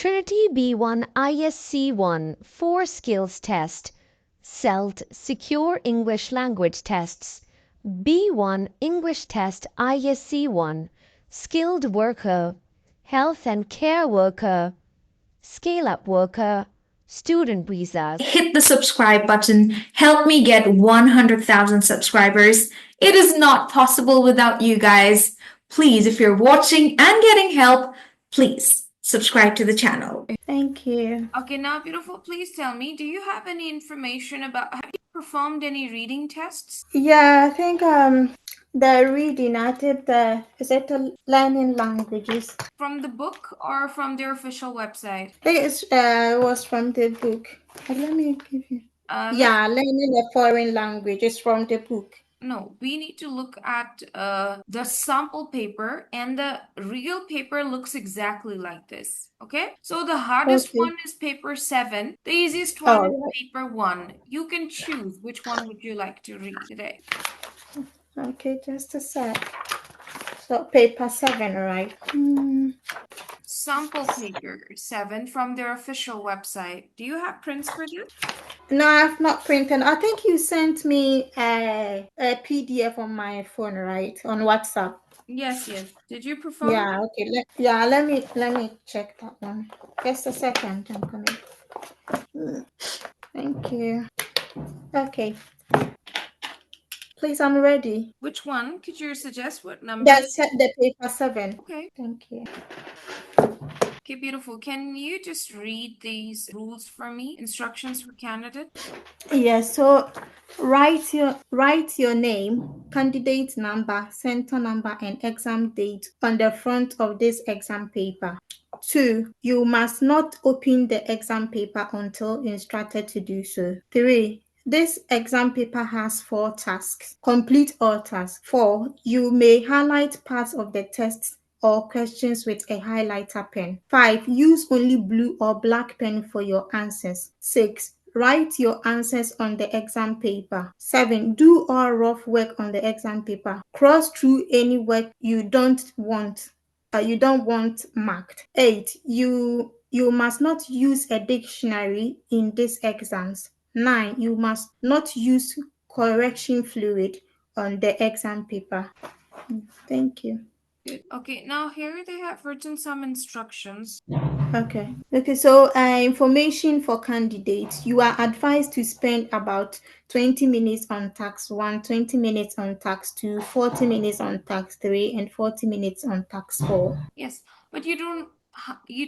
Trinity B1 ISC1 4 Skills Test, SELT Secure English Language Tests, B1 English Test ISC1, Skilled Worker, Health and Care Worker, Scale-Up Worker, Student Visas. Hit the subscribe button. Help me get 100,000 subscribers. It is not possible without you guys. Please, if you're watching and getting help, please subscribe to the channel. Thank you. Okay, now beautiful, please tell me, do you have any information about, have you performed any reading tests? Yeah, I think the reading, I did is it the learning languages? From the book or from their official website? It was from the book. Let me give you. Yeah, learning a foreign language is from the book. No, we need to look at the sample paper, and the real paper looks exactly like this. Okay, so the hardest one is paper 7. The easiest one is paper 1. You can choose which one would you like to read today. Okay, just a sec. So paper 7, right? Sample paper 7 from their official website. Do you have prints for this? No, I've not printed. I think you sent me a PDF on my phone, right? On WhatsApp. Yes. Did you perform? Yeah, okay. Let me check that one. Just a second, I'm coming. Thank you. Okay. Please, I'm ready. Which one? Could you suggest what number? That's the paper 7. Okay. Thank you. Okay, beautiful. Can you just read these rules for me? Instructions for candidate? Yes, so write your name, candidate number, center number, and exam date on the front of this exam paper. 2. You must not open the exam paper until instructed to do so. 3. This exam paper has 4 tasks. Complete all tasks. 4. You may highlight parts of the text or questions with a highlighter pen. 5. Use only blue or black pen for your answers. 6. Write your answers on the exam paper. 7. Do all rough work on the exam paper. Cross through any work you don't want marked. 8. You must not use a dictionary in these exams. 9. You must not use correction fluid on the exam paper. Thank you. Good. Okay, now here they have written some instructions. Okay, so information for candidates. You are advised to spend about 20 minutes on task 1, 20 minutes on task 2, 40 minutes on task 3, and 40 minutes on task 4. Yes, but you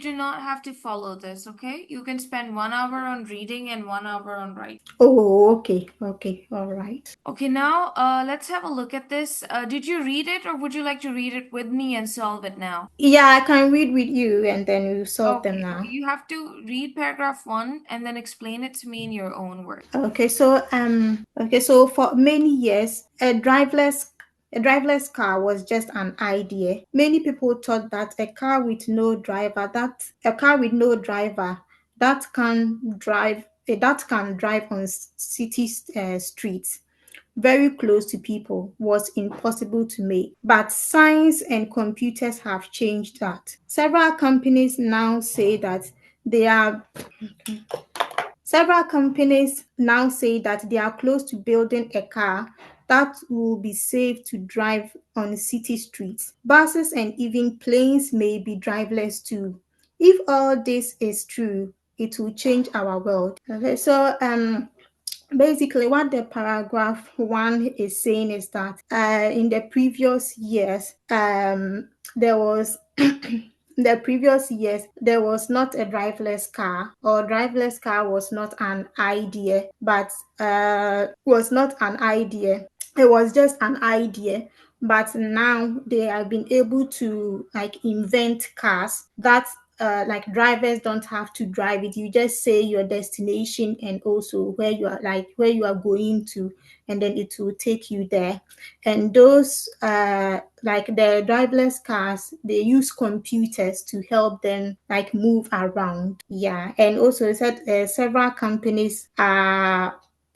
do not have to follow this, okay? You can spend 1 hour on reading and 1 hour on writing. Oh, okay, all right. Okay, now let's have a look at this. Did you read it, or would you like to read it with me and solve it now? Yeah, I can read with you and then we'll solve them now. You have to read paragraph 1 and then explain it to me in your own words. Okay, so for many years, a driverless car was just an idea. Many people thought that a car with no driver that can drive on city streets very close to people was impossible to make. But science and computers have changed that. Several companies now say that they are close to building a car that will be safe to drive on city streets. Buses and even planes may be driverless too. If all this is true, it will change our world. Okay, so basically what the paragraph 1 is saying is that in the previous years there was not a driverless car, or driverless car was not an idea, it was just an idea. But now they have been able to invent cars that drivers don't have to drive it. You just say your destination and also where you are going to, and then it will take you there. And those the driverless cars, they use computers to help them move around. Yeah, and also it said several companies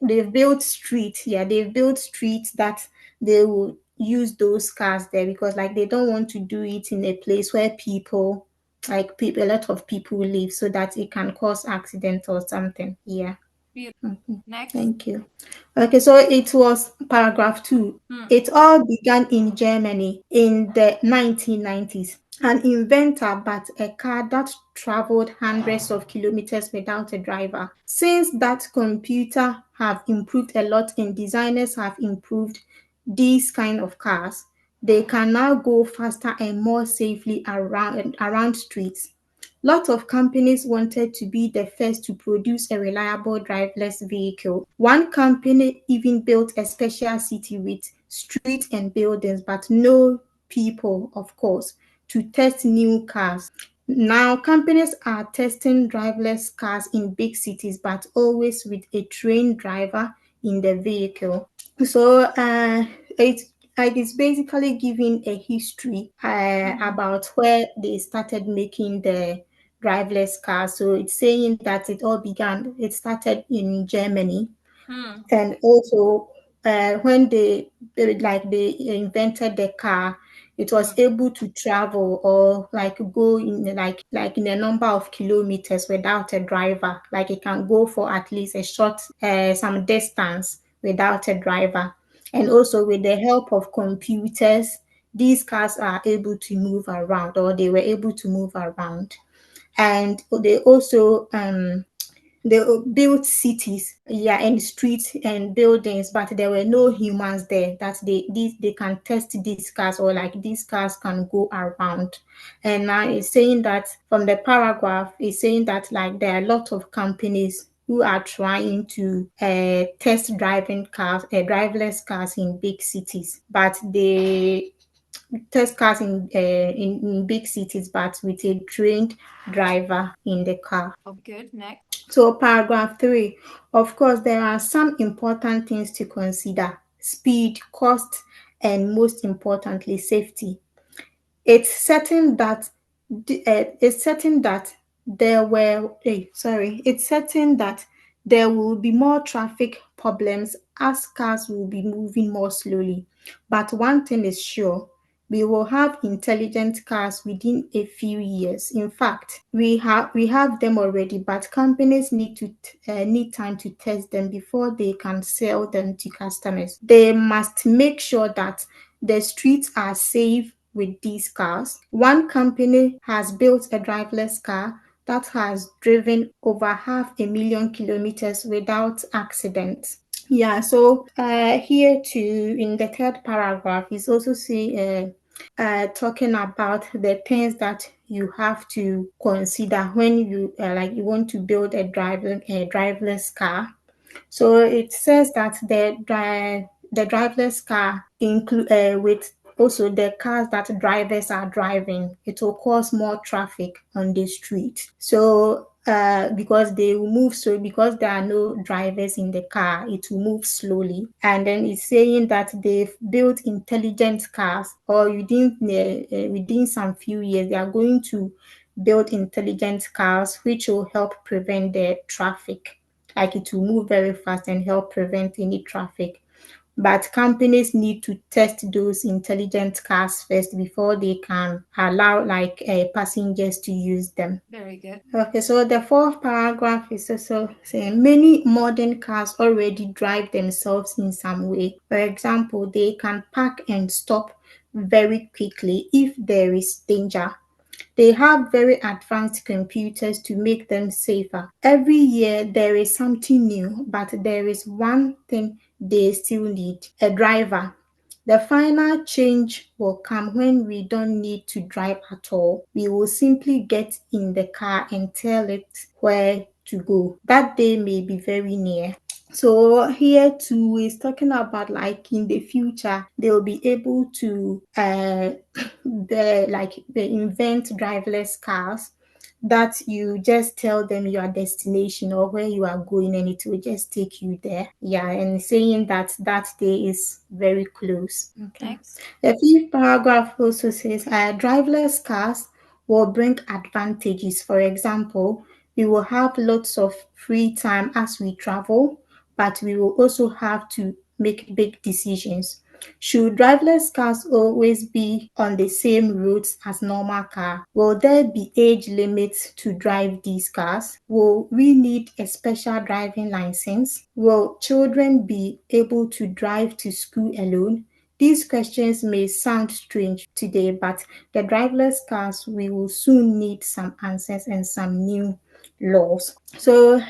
they've built streets that they will use those cars there, because they don't want to do it in a place where people like people, a lot of people live, so that it can cause accident or something. Yeah. Next. Thank you. Okay, so it was paragraph 2. It all began in Germany in the 1990s. An inventor bought a car that traveled hundreds of kilometers without a driver. Since that, computer have improved a lot and designers have improved these kind of cars. They can now go faster and more safely around streets. Lots of companies wanted to be the first to produce a reliable driverless vehicle. One company even built a special city with streets and buildings, but no people, of course, to test new cars. Now, companies are testing driverless cars in big cities, but always with a trained driver in the vehicle. So, it is basically giving a history about where they started making the driverless cars. So it's saying that it started in Germany, and also when they invented the car, it was able to travel or like go in in a number of kilometers without a driver. Like it can go for at least a short some distance without a driver. And also with the help of computers, these cars are able to move around, or they were able to move around. And they built cities, yeah, and streets and buildings, but there were no humans there that they can test these cars, or like these cars can go around. And now it's saying that from the paragraph, it's saying that like there are a lot of companies who are trying to test driverless cars in big cities, but they test cars in big cities, but with a trained driver in the car. Oh, good. Next. So, paragraph 3, of course, there are some important things to consider: speed, cost, and most importantly, safety. It's certain that it's certain that it's certain that there will be more traffic problems as cars will be moving more slowly. But one thing is sure, we will have intelligent cars within a few years. In fact, we have them already, but companies need time to test them before they can sell them to customers. They must make sure that the streets are safe with these cars. One company has built a driverless car that has driven over 500,000 kilometers without accidents. Yeah, so here too, in the third paragraph, is also talking about the things that you have to consider when you you want to build a driverless car. So it says that the driverless car include with also the cars that drivers are driving, it will cause more traffic on the street. So because they will move slow, because there are no drivers in the car, it will move slowly. And then it's saying that they've built intelligent cars, or within some few years, they are going to build intelligent cars which will help prevent the traffic. Like it will move very fast and help prevent any traffic. But companies need to test those intelligent cars first before they can allow passengers to use them. Very good. Okay, so the fourth paragraph is also saying many modern cars already drive themselves in some way. For example, they can park and stop very quickly if there is danger. They have very advanced computers to make them safer. Every year there is something new, but there is one thing they still need: a driver. The final change will come when we don't need to drive at all. We will simply get in the car and tell it where to go. That day may be very near. So here too is talking about like in the future they'll be able to they invent driverless cars that you just tell them your destination or where you are going, and it will just take you there. Yeah, and saying that that day is very close. Okay. Next. The fifth paragraph also says driverless cars will bring advantages. For example, we will have lots of free time as we travel, but we will also have to make big decisions. Should driverless cars always be on the same routes as normal car? Will there be age limits to drive these cars? Will we need a special driving license? Will children be able to drive to school alone? These questions may sound strange today, but the driverless cars, we will soon need some answers and some new laws. So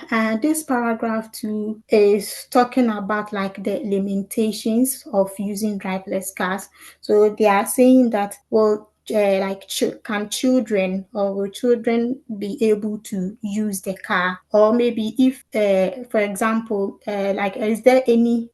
this paragraph 2 is talking about like the limitations of using driverless cars. So they are saying that, well, can children or will children be able to use the car? Or maybe if, for example, like is there any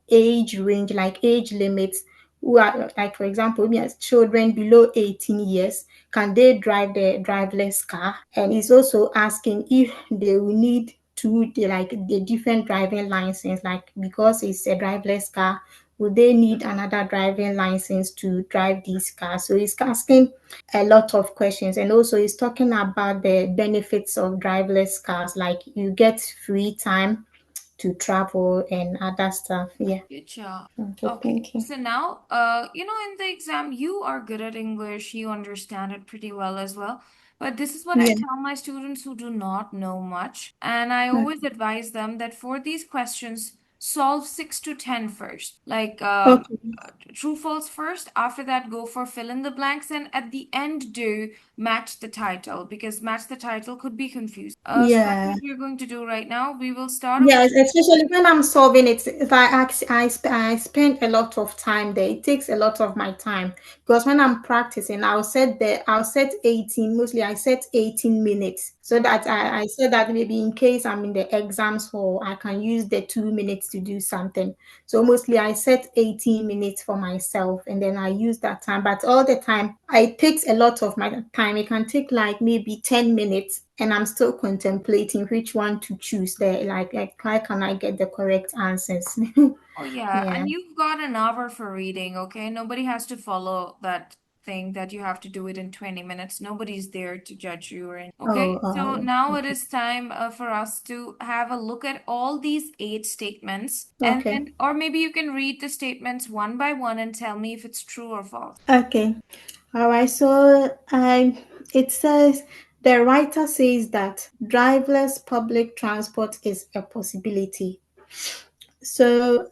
age range, like age limits, who are, like, for example, as children below 18 years, can they drive the driverless car? And it's also asking if they will need to the different driving license, like because it's a driverless car, would they need another driving license to drive these cars? So it's asking a lot of questions, and also it's talking about the benefits of driverless cars, like you get free time to travel and other stuff. Yeah. Good job. Okay, Okay, thank you. so now, in the exam, you are good at English, you understand it pretty well as well. But this is what I Yeah. tell my students who do not know much. And I always advise them that for these questions, solve 6 to 10 first. Like Okay. true, false first. After that, go for fill in the blanks. And at the end, do match the title, because match the title could be confusing. So that's Yeah. what we're going to do right now. We will start off. Yes, especially when I'm solving it. If I spend a lot of time there. It takes a lot of my time because when I'm practicing, I'll set 18. Mostly, I set 18 minutes so that I said that maybe in case I'm in the exams hall, I can use the 2 minutes to do something. So mostly, I set 18 minutes for myself, and then I use that time. But all the time, it takes a lot of my time. It can take like maybe 10 minutes, and I'm still contemplating which one to choose there. Like how can I get the correct answers? Oh, yeah. Yeah. And you've got an hour for reading, okay? Nobody has to follow that thing that you have to do it in 20 minutes. Nobody's there to judge you or anything. Okay, Oh, so now it okay. is time for us to have a look at all these 8 statements. And Okay. then, or maybe you can read the statements one by one and tell me if it's true or false. Okay. All right. So it says the writer says that driverless public transport is a possibility. So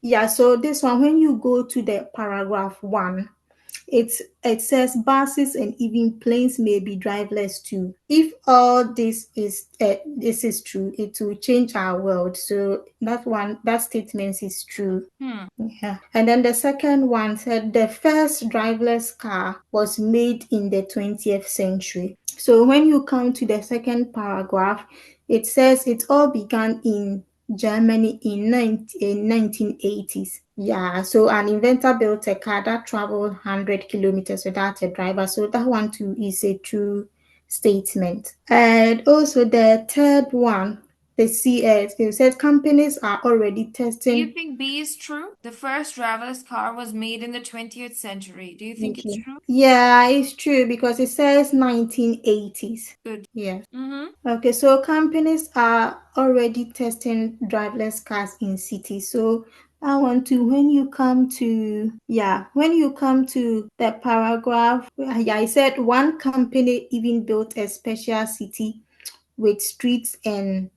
yeah. So this one, when you go to the paragraph 1, it says buses and even planes may be driverless too. If all this is true, it will change our world. So that statement is true. Hmm. Yeah. And then the second one said the first driverless car was made in the 20th century. So when you come to the second paragraph, it says it all began in Germany in 1980s. Yeah, so an inventor built a car that traveled 100 kilometers without a driver. So that one too is a true statement. And also the third one, the CS, they said companies are already Do you testing. think B is true? The first driverless car was made in the 20th century. Do you think it's Okay. true? Yeah, it's true because it says 1980s. Good. Yeah. Mm-hmm. Okay, so companies are already testing driverless cars in cities. So I want to, when you come to the paragraph, yeah, I said one company even built a special city with streets and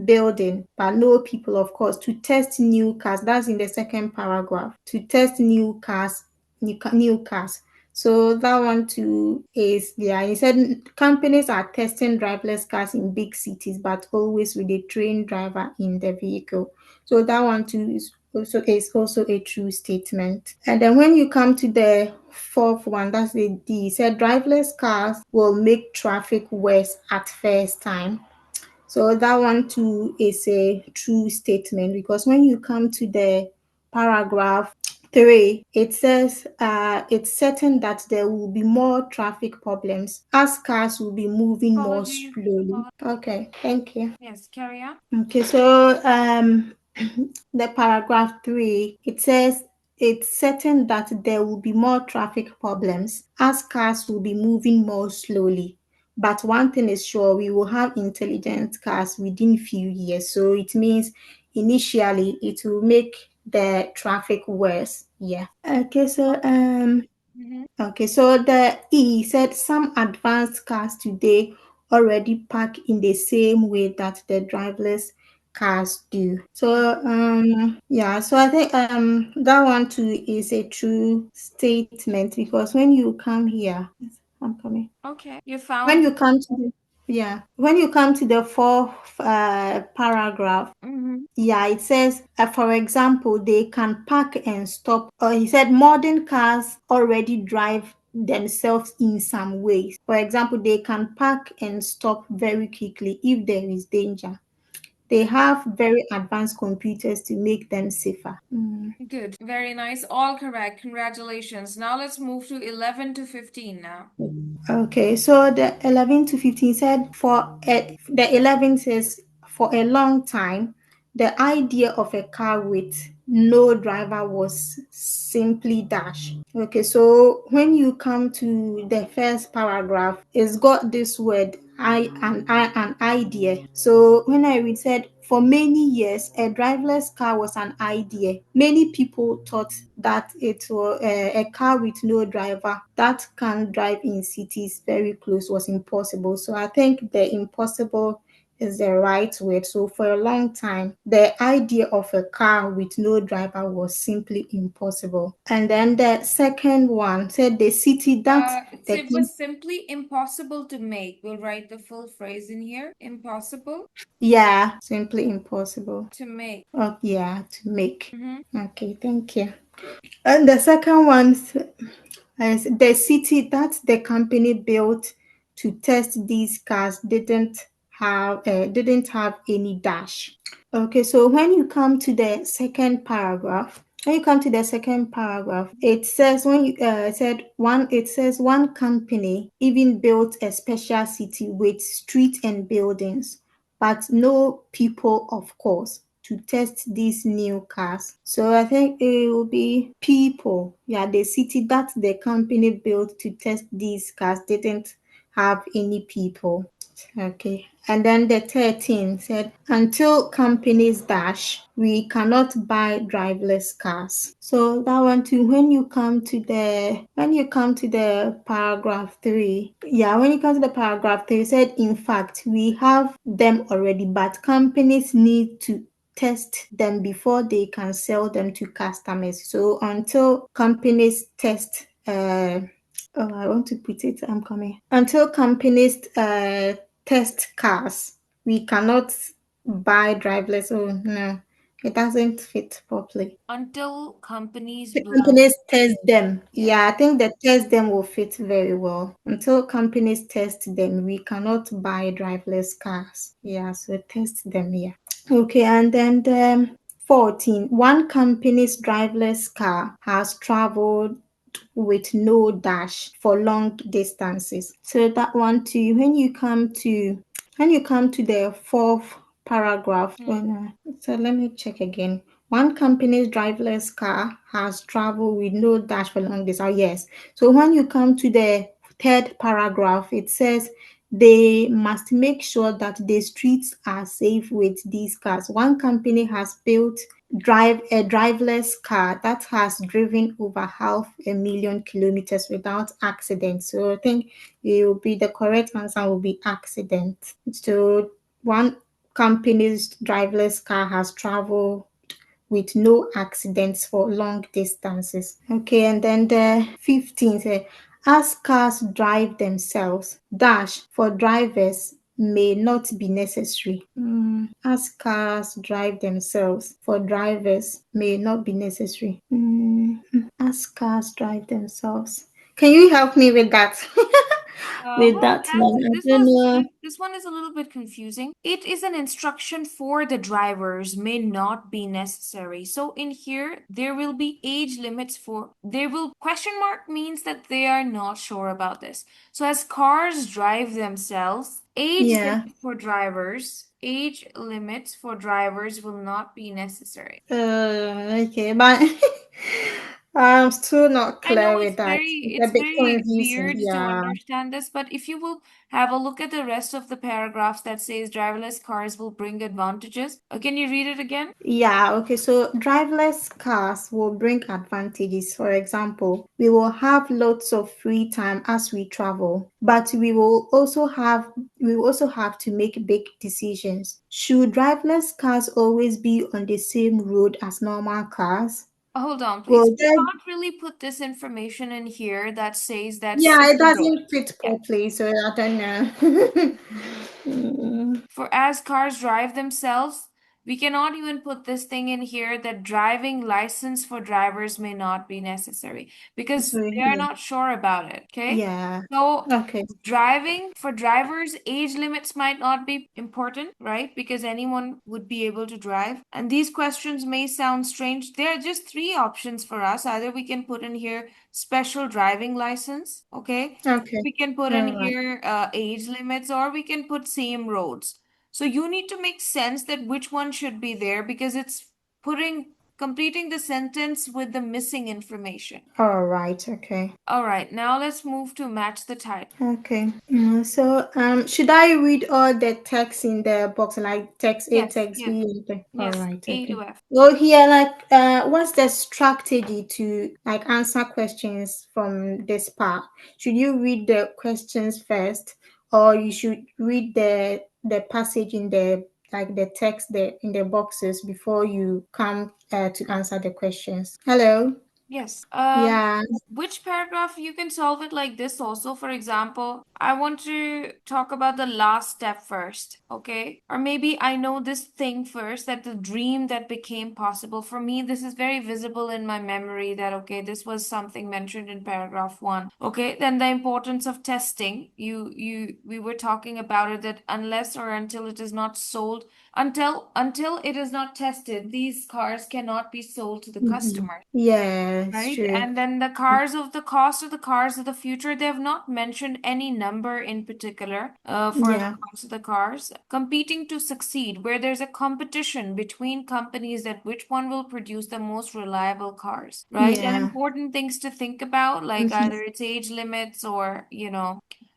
building, but no people, of course, to test new cars. That's in the second paragraph. To test new cars, new cars. So that one too is, yeah, he said companies are testing driverless cars in big cities, but always with a trained driver in the vehicle. So that one too is also a true statement. And then when you come to the fourth one, that's the D, he said driverless cars will make traffic worse at first time. So that one too is a true statement because when you come to the paragraph 3, it says it's certain that there will be more traffic problems as cars will be moving more Apologies. slowly. Okay, thank you. Yes, carry on. Okay, so the paragraph 3, it says it's certain that there will be more traffic problems as cars will be moving more slowly. But one thing is sure, we will have intelligent cars within few years. So it means initially it will make the traffic worse. Yeah. Okay, so Mhm. okay, so the E said some advanced cars today already park in the same way that the driverless cars do. So yeah, so I think that one too is a true statement, because when you come here, I'm coming. Okay. You When found. you come to when you come to the fourth paragraph, Mhm. yeah, it says, for example, they can park and stop. He said modern cars already drive themselves in some ways. For example, they can park and stop very quickly if there is danger. They have very advanced computers to make them safer. Good. Very nice. All correct. Congratulations. Now let's move to 11 to 15 now. Okay, so the 11 to 15 said the 11 says, for a long time, the idea of a car with no driver was simply dash. Okay, so when you come to the first paragraph, it's got this word an idea. So when I read said, for many years, a driverless car was an idea. Many people thought that it was a car with no driver that can drive in cities very close was impossible. So I think the impossible is the right word. So for a long time, the idea of a car with no driver was simply impossible. And then the second one said the city that So the it was simply impossible to make. We'll write the full phrase in here. Impossible yeah, simply impossible. to make. Oh, yeah, to make. Mm-hmm. Okay, thank you. And the second one is the city that the company built to test these cars didn't have any dash. Okay, so when you come to the second paragraph, it says when you it says one company even built a special city with streets and buildings, but no people, of course, to test these new cars. So I think it will be people. Yeah, the city that the company built to test these cars didn't have any people. Okay. And then the 13 said, until companies dash, we cannot buy driverless cars. So that one too, when you come to the paragraph 3, yeah, when you come to the paragraph 3, it said, in fact, we have them already, but companies need to test them before they can sell them to customers. So until companies test I want to put it, I'm coming. Until companies test cars, we cannot buy driverless. Oh, no, it doesn't fit properly. Until companies The blow. companies test them. Yeah. Yeah, I think the test them will fit very well. Until companies test them, we cannot buy driverless cars. Yeah, so test them, yeah. Okay, and then the 14. One company's driverless car has traveled with no dash for long distances. So that one too. When you come to the fourth paragraph, so let me check again. One company's driverless car has traveled with no dash for long distance. Oh, yes. So when you come to the third paragraph, it says they must make sure that the streets are safe with these cars. One company has built a driverless car that has driven over 500,000 kilometers without accident. So I think the correct answer will be accident. So one company's driverless car has traveled with no accidents for long distances. Okay, and then the 15th said, as cars drive themselves, dash for drivers may not be necessary. As cars drive themselves, for drivers may not be necessary. As cars drive themselves. Can you help me with that? With Well, that one, I this don't was know. this one is a little bit confusing. It is an instruction for the drivers may not be necessary. So in here, there will be age limits for there will question mark means that they are not sure about this. So as cars drive themselves, Yeah. age limits for drivers will not be necessary. Okay, but I'm still not I know clear with that. It's a it's bit very confusing. weird to Yeah. understand this, but if you will have a look at the rest of the paragraphs that says driverless cars will bring advantages, can you read it again? Yeah, okay. So driverless cars will bring advantages. For example, we will have lots of free time as we travel, but we will also have to make big decisions. Should driverless cars always be on the same road as normal cars? Hold on, please. Will We there can't really put this information in here that says that Yeah, it same road. doesn't fit Yeah. properly, so I don't know. Mm, For as cars drive themselves, we cannot even put this thing in here that driving license for drivers may not be necessary because so they are not sure about it. Okay. yeah, So okay, driving for drivers, age limits might not be important, right? Because anyone would be able to drive. And these questions may sound strange. There are just three options for us. Either we can put in here special driving license, okay? okay, We can put in all right, here age limits, or we can put same roads. So you need to make sense that which one should be there because it's completing the sentence with the missing information. all right, okay. All right, now let's move to match the title. Okay. So, should I read all the text in the box, like text A, Yes, text yes, B? Okay. All yes, right. A to Okay. F. Well, here, like, what's the strategy to like answer questions from this part? Should you read the questions first, or you should read the passage in the like the text there in the boxes before you come to answer the questions? Hello. Yes. Yeah. Which paragraph you can solve it like this also? For example, I want to talk about the last step first, okay? Or maybe I know this thing first, that the dream that became possible. For me, this is very visible in my memory that, okay, this was something mentioned in paragraph one. Okay, then the importance of testing. We were talking about it that unless or until it is not sold, until it is not tested, these cars cannot be sold to the Mhm. customer. Yeah, it's Right. true. And then the cars of the cost of the cars of the future, they have not mentioned any number in particular for the Yeah. cost of the cars. Competing to succeed, where there's a competition between companies that which one will produce the most reliable cars, right? And Yeah. important things to think about, like Mhm. either it's age limits or,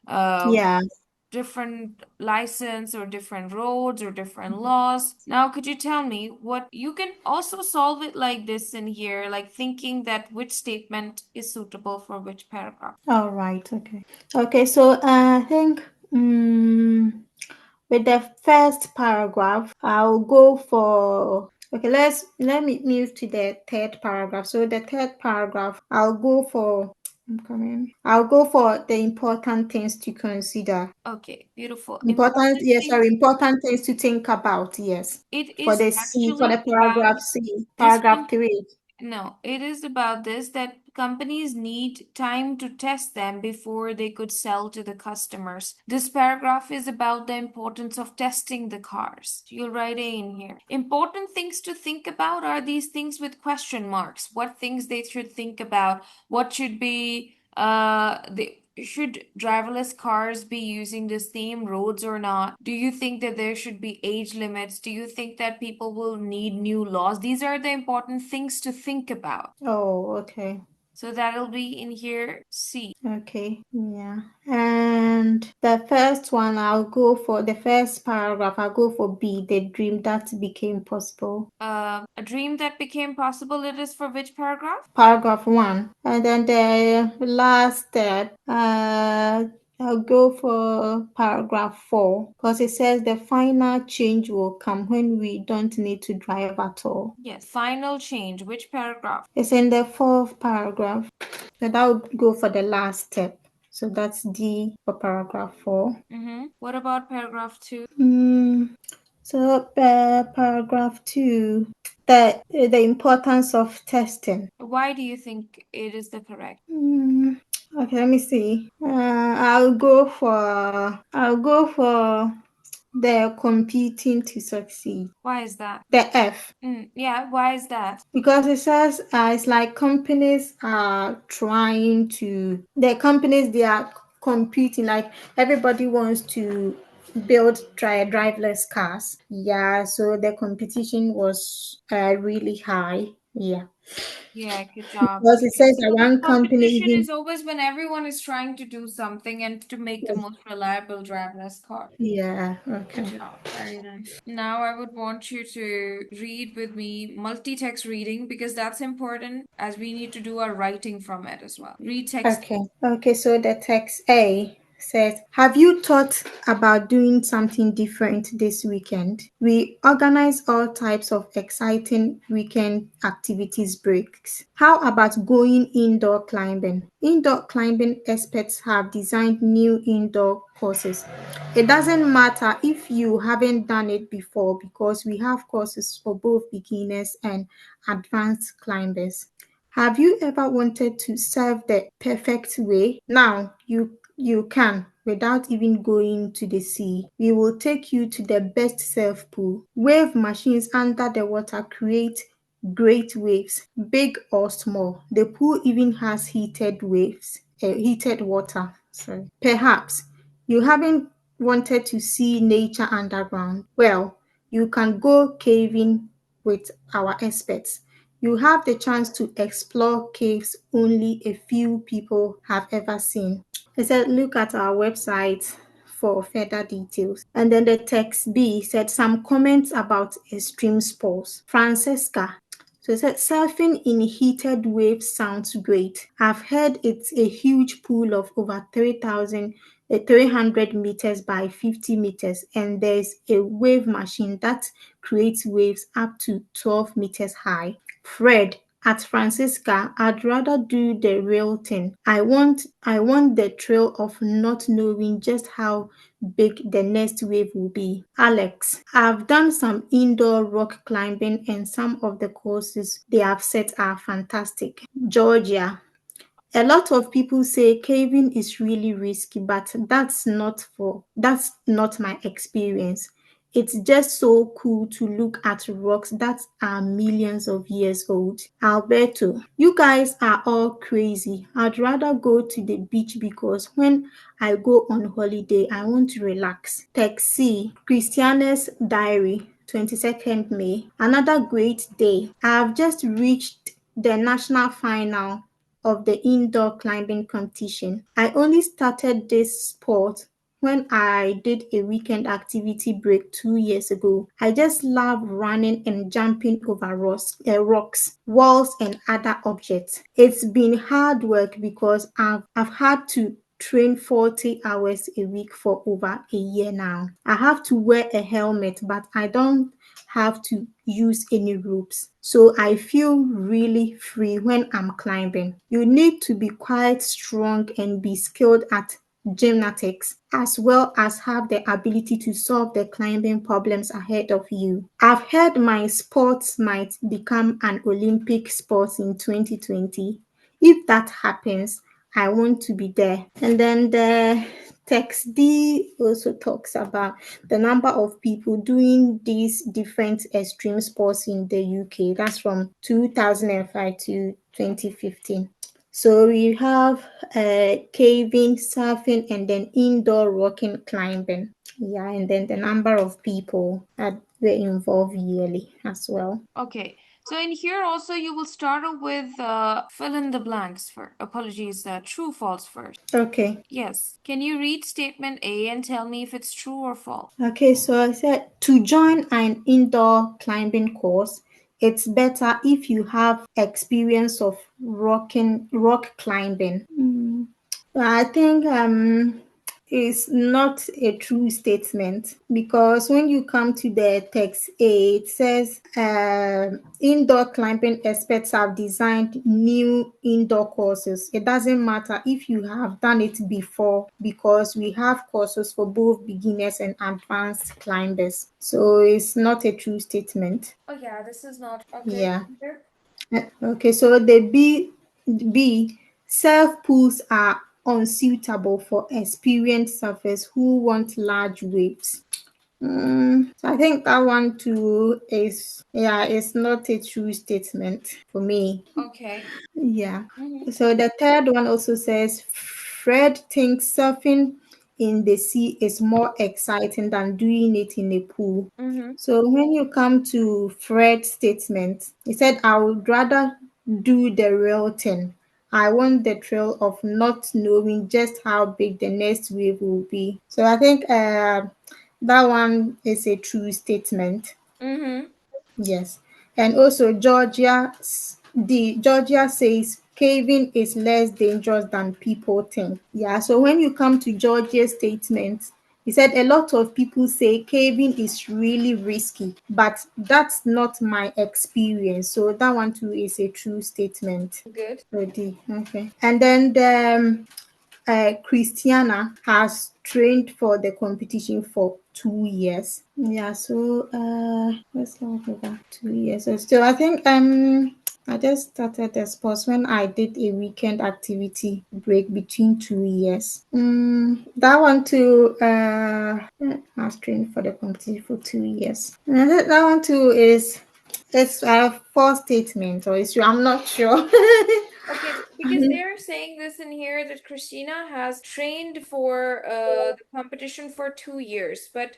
uh, Yeah. different license or different roads or different laws. Now, could you tell me what you can also solve it like this in here, like thinking that which statement is suitable for which paragraph? All right. Okay. Okay. So I think with the first paragraph, I'll go for. Okay. Let me move to the third paragraph. So the third paragraph, I'll go for. I'm coming. I'll go for the important things to consider. Okay, beautiful. Important. Important Yes. thing. Sorry. Important things to think about. Yes. It For is the C. For the actually about paragraph C. this Paragraph one. 3. No, it is about this that companies need time to test them before they could sell to the customers. This paragraph is about the importance of testing the cars. You'll write A in here. Important things to think about are these things with question marks. What things they should think about? What should be should driverless cars be using the same roads or not? Do you think that there should be age limits? Do you think that people will need new laws? These are the important things to think about. Oh. Okay. So that'll be in here C. Okay, yeah. And the first one, the first paragraph, I'll go for B, the dream that became possible. A dream that became possible, it is for which paragraph? Paragraph 1. And then the last step, I'll go for paragraph 4 because it says the final change will come when we don't need to drive at all. Yes, final change. Which paragraph? It's in the fourth paragraph. So that would go for the last step. So that's D for paragraph 4. What about paragraph 2? So, paragraph 2, the importance of testing. Why do you think it is the correct? Okay, let me see. I'll go for the competing to succeed. Why is that? The F. Yeah, why is that? Because it says it's like companies are the companies they are competing, like everybody wants to build driverless cars. Yeah, so the competition was really high. Yeah. Yeah, good job. Because it says that So the one company competition even, is always when everyone is trying to do something and to make the most reliable driverless car. yeah, Good okay. job. Very nice. Now I would want you to read with me multi-text reading because that's important as we need to do our writing from it as well. Read text. Okay. Okay, so the text A says, have you thought about doing something different this weekend? We organize all types of exciting weekend activities breaks. How about going indoor climbing? Indoor climbing experts have designed new indoor courses. It doesn't matter if you haven't done it before because we have courses for both beginners and advanced climbers. Have you ever wanted to serve the perfect way? Now you can without even going to the sea. We will take you to the best surf pool. Wave machines under the water create great waves, big or small. The pool even has heated water. Sorry. Perhaps you haven't wanted to see nature underground. Well, you can go caving with our experts. You have the chance to explore caves only a few people have ever seen. I said, look at our website for further details. And then the text B said some comments about extreme sports. Francesca. So it said surfing in heated waves sounds great. I've heard it's a huge pool of over 300 meters by 50 meters, and there's a wave machine that creates waves up to 12 meters high. Fred, at Francisca, I'd rather do the real thing. I want the thrill of not knowing just how big the next wave will be. Alex, I've done some indoor rock climbing and some of the courses they have set are fantastic. Georgia, a lot of people say caving is really risky, but that's not my experience. It's just so cool to look at rocks that are millions of years old. Alberto, you guys are all crazy. I'd rather go to the beach because when I go on holiday, I want to relax. Taxi, Christiana's diary, 22nd May. Another great day. I've just reached the national final of the indoor climbing competition. I only started this sport when I did a weekend activity break 2 years ago. I just love running and jumping over rocks, walls, and other objects. It's been hard work because I've had to train 40 hours a week for over a year now. I have to wear a helmet, but I don't have to use any ropes. So I feel really free when I'm climbing. You need to be quite strong and be skilled at gymnastics as well as have the ability to solve the climbing problems ahead of you. I've heard my sports might become an Olympic sport in 2020. If that happens, I want to be there. And then the text D also talks about the number of people doing these different extreme sports in the UK. That's from 2005 to 2015. So we have caving, surfing, and then indoor rocking climbing. Yeah, and then the number of people that were involved yearly as well. Okay. So in here also you will start off with fill in the blanks for apologies, true false first. Okay. Yes. Can you read statement A and tell me if it's true or false? Okay, so I said to join an indoor climbing course, it's better if you have experience of rock climbing. I think it's not a true statement because when you come to the text A, it says indoor climbing experts have designed new indoor courses. It doesn't matter if you have done it before because we have courses for both beginners and advanced climbers. So it's not a true statement. Oh yeah, this is not okay. Yeah. Okay, so the B self pools are unsuitable for experienced surfers who want large waves. So I think that one too is it's not a true statement for me. Okay. Yeah. Mm-hmm. So the third one also says Fred thinks surfing in the sea is more exciting than doing it in a pool. Mm-hmm. So when you come to Fred's statement, he said, I would rather do the real thing. I want the thrill of not knowing just how big the next wave will be. So I think that one is a true statement. Mm-hmm. Yes. And also Georgia says caving is less dangerous than people think. Yeah. So when you come to Georgia's statement, he said a lot of people say caving is really risky, but that's not my experience. So that one too is a true statement. Good. So okay. And then Christiana has trained for the competition for 2 years. Yeah, so let's go back 2 years. So still, I think I just started the sports when I did a weekend activity break between 2 years. That one too. I was trained for the competition for 2 years. That one too is it's a false statement, or it's true. I'm not sure. Okay, because they're saying this in here that Christina has trained for the competition for 2 years, but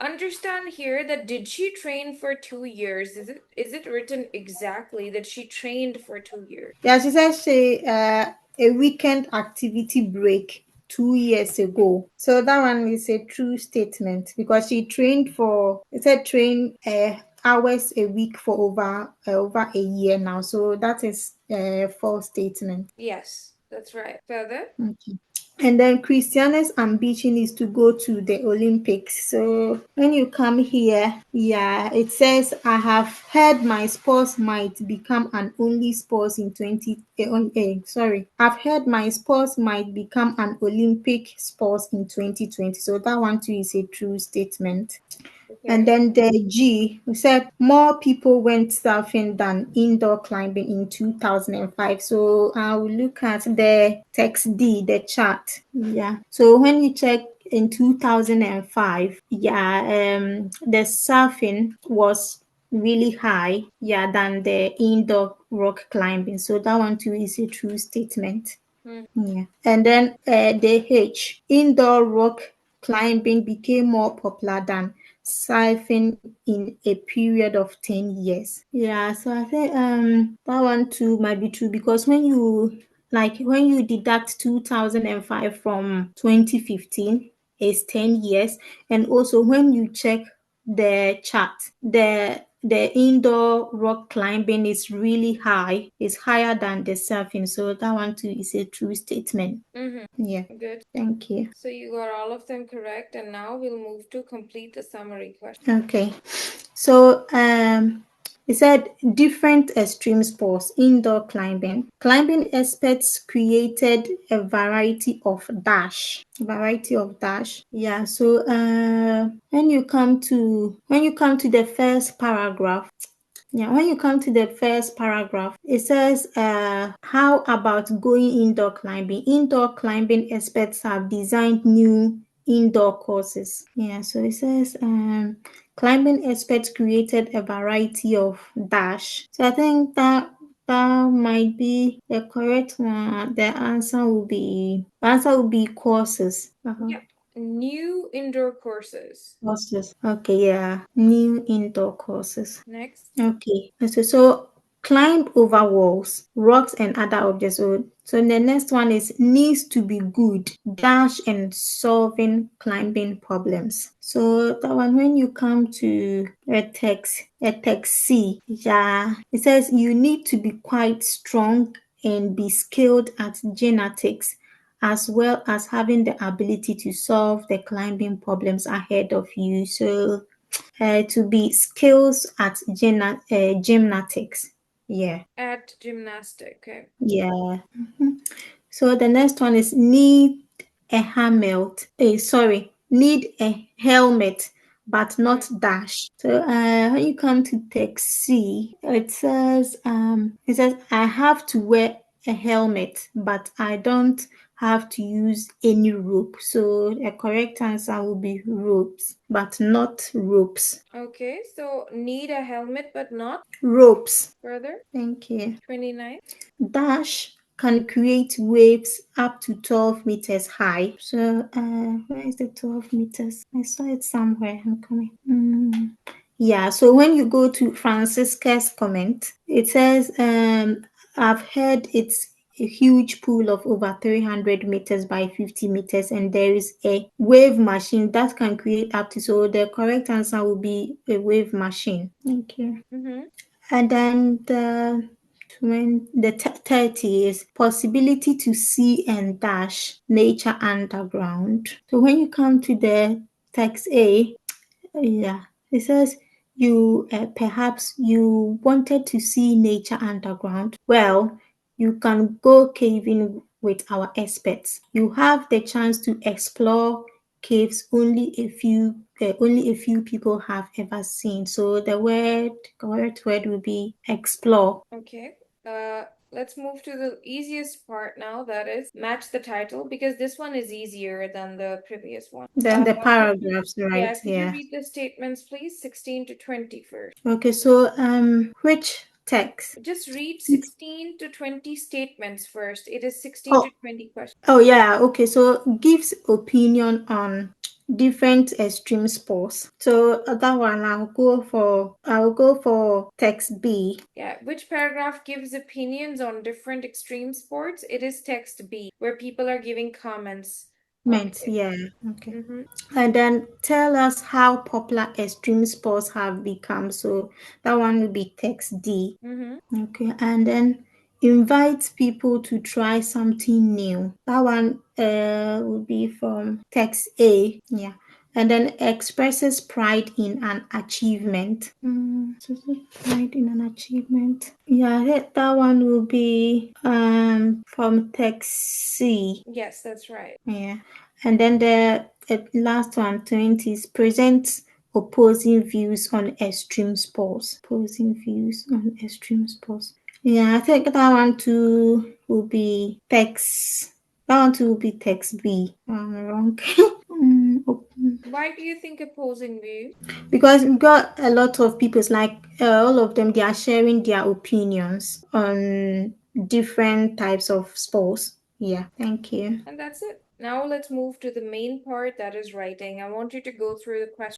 understand here that did she train for 2 years? Is it written exactly that she trained for 2 years? Yeah, she said she a weekend activity break 2 years ago. So that one is a true statement because she trained for it said train hours a week for over a year now. So that is a false statement. Yes, that's right. Further? Okay. And then Christiana's ambition is to go to the Olympics. So when you come here, yeah, it says I have heard my sports might become an only sports in sorry. I've heard my sports might become an Olympic sports in 2020. So that one too is a true statement. And Okay. then the G, we said more people went surfing than indoor climbing in 2005. So I will look at the text D, the chart. Yeah. So when you check in 2005, yeah, the surfing was really high, yeah, than the indoor rock climbing. So that one too is a true statement. Yeah. And then the H, indoor rock climbing became more popular than surfing in a period of 10 years. Yeah, so I think that one too might be true because when you deduct 2005 from 2015, it's 10 years. And also when you check the chart, the indoor rock climbing is really high. It's higher than the surfing. So that one too is a true statement. Mm-hmm. Yeah. Good. Thank you. So you got all of them correct, and now we'll move to complete the summary question. Okay. So it said different extreme sports, indoor climbing. Climbing experts created a variety of dash. Variety of dash. Yeah. So when you come to the first paragraph, yeah, when you come to the first paragraph, it says, how about going indoor climbing? Indoor climbing experts have designed new indoor courses. Yeah, so it says, climbing experts created a variety of dash. So I think that might be the correct one. The answer will be courses. Yeah. New indoor courses. Courses. Okay, yeah. New indoor courses. Next. Okay. So climb over walls, rocks, and other objects. So the next one is needs to be good, dash and solving climbing problems. So that one, when you come to a text C, yeah, it says you need to be quite strong and be skilled at genetics as well as having the ability to solve the climbing problems ahead of you. So to be skills at gymnastics. Yeah, At gymnastic. Okay. yeah. So the next one is need a helmet. Need a helmet, but not dash. So when you come to text C, it says I have to wear a helmet, but I don't have to use any rope. So a correct answer will be ropes, but not ropes. Okay, so need a helmet but not. Ropes. Further. Thank you. 29. Dash can create waves up to 12 meters high. So, where is the 12 meters? I saw it somewhere. I'm coming. Yeah, so when you go to Francisca's comment, it says, I've heard it's a huge pool of over 300 meters by 50 meters, and there is a wave machine that can create up to. So the correct answer will be a wave machine. Thank you. And then the 30 is possibility to see and dash nature underground. So when you come to the text A, it says you perhaps you wanted to see nature underground. Well, you can go caving with our experts. You have the chance to explore caves only a few people have ever seen. So the correct word will be explore. Okay. Let's move to the easiest part now, that is match the title, because this one is easier than the previous one. Then the Could you- paragraphs, right? yeah, could you read the statements, please? 16 to 20 first. Okay, so which text? Just read 16 to 20 statements first. It is 16 Oh, to 20 questions. oh yeah, okay. So gives opinion on different extreme sports. So that one I'll go for text B. Yeah, which paragraph gives opinions on different extreme sports? It is text B, where people are giving comments on it. Yeah, okay. And then tell us how popular extreme sports have become. So that one will be text D. Okay, and then invite people to try something new. That one would be from text A. Yeah. And then expresses pride in an achievement. Pride in an achievement. Yeah, that one will be from text C. Yes, that's right. Yeah. And then the last one, 20, is presents opposing views on extreme sports. Opposing views on extreme sports. Yeah, I think that one too will be text. That one too will be text B. I'm wrong. Why do you think opposing view? Because we got a lot of people, it's like all of them, they are sharing their opinions on different types of sports. Yeah, thank you. And that's it. Now let's move to the main part, that is writing. I want you to go through the questions